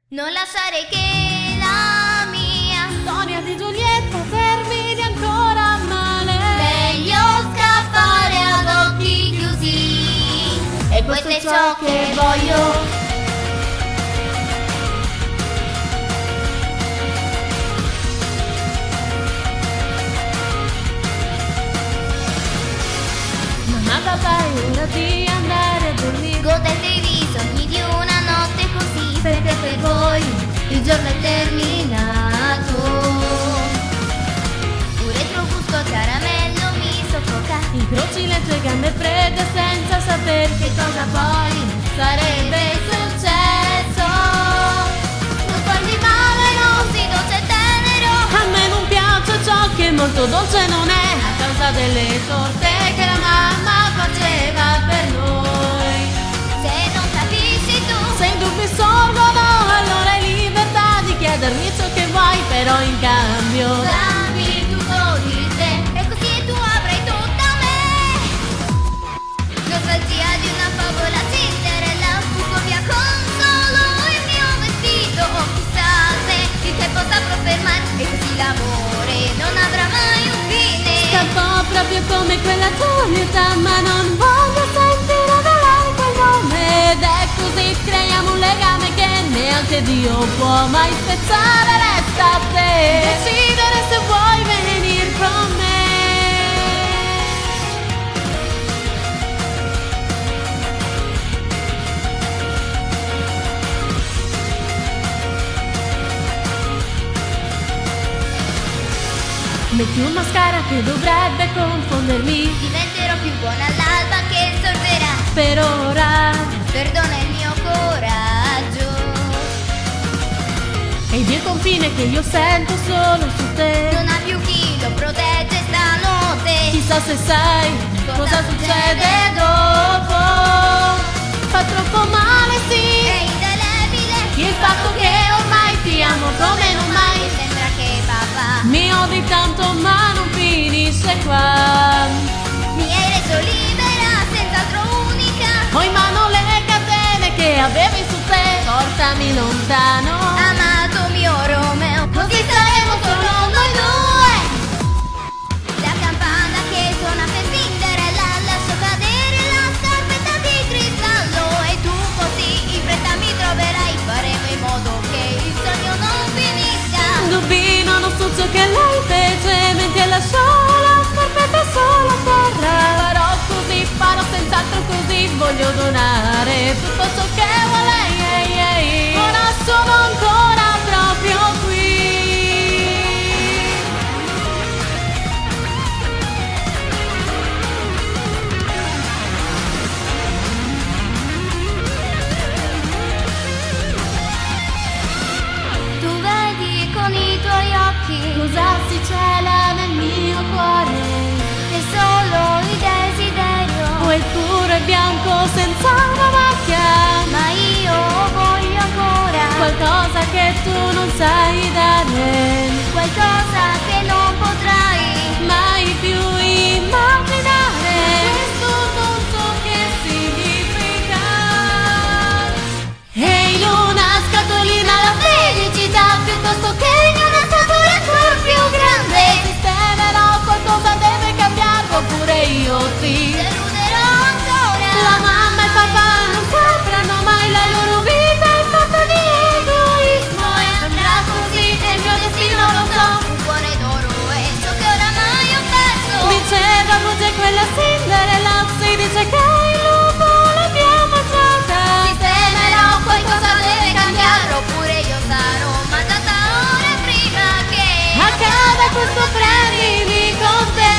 Non lasciare che la mia storia di Giulietta termini ancora male. meglio scappare ad occhi chiusi. E questo è ciò che voglio. Mamma, papà, è ora di andare a dormire. Godetevi i sogni di una notte così, perché per voi il giorno è terminato. Un retrogusto caramello mi soffoca. Incroci le tue gambe fredde senza sapere Che cosa poi sarebbe successo. non farmi male, non si dolce e tenero. A me non piace ciò che molto dolce non è, a causa delle torte che la mamma faceva per noi. Se non capisci tu, Se i dubbi sorgono, allora hai libertà di chiedermi ciò che vuoi, però in cambio dammi tutto di te, e così tu avrai tutta me. Nostalgia di una favola Cinderella, fuggo via con solo il mio vestito. Chissà se il tempo saprà fermare, e così l'amore non avrà mai un fine. scappo proprio come quella Giulietta, ma non voglio sentire da lei quel nome. Ed è così creiamo un legame che neanche Dio può mai spezzare. Resta a te decidere se vuoi venire con me. Metti un mascara che dovrebbe confondermi. Diventerò più buona all'alba che sorgerà. Per ora Perdona il mio coraggio. ed il confine che io sento solo su te. Non ha più chi lo protegge stanotte. Chissà se sai cosa succede dopo. Fa troppo male, È sì, indelebile il fatto che ormai ti amo come non mai. mi sembra che papà Mi odi tanto ma non finisce qua. mi hai reso libera, senz'altro unica. Ho in mano le catene che avevi su te. Portami lontano. Amato mio Romeo, così saremo solo noi due. La campana che suona per Cinderella, lascio cadere la scarpetta di cristallo. E tu così in fretta mi troverai, faremo in modo che il sogno non finisca. Dubino non so ciò che lei fece mentre lasciò la scarpetta solo a terra. Farò così, farò senz'altro così. Voglio donare tutto ciò che vuole lei. Ora sono ancora proprio qui. Tu vedi con i tuoi occhi Cosa si cela nel mio cuore? che solo il desiderio. Quel puro e bianco senza una macchia. Ma io voglio ancora Qualcosa che tu non sai dare, qualcosa che non potrai. mai più immaginare. Questo non so che significa. E in una scatolina la felicità, piuttosto che in una scatola ancora più grande. Sistemerò qualcosa, deve cambiare, oppure io ti Deluderò ancora. La mamma e il papà non sapranno mai la loro vita è fatta di egoismo. E andrà così e il mio destino lo so. Un cuore d'oro è ciò che oramai ho perso. Diceva Muge quella Cinderella, si dice che il lupo l'abbiamo mangiata. Sistemerò, qualcosa deve cambiare, oppure io sarò mandata ora prima che Accada questo, prendimi con te.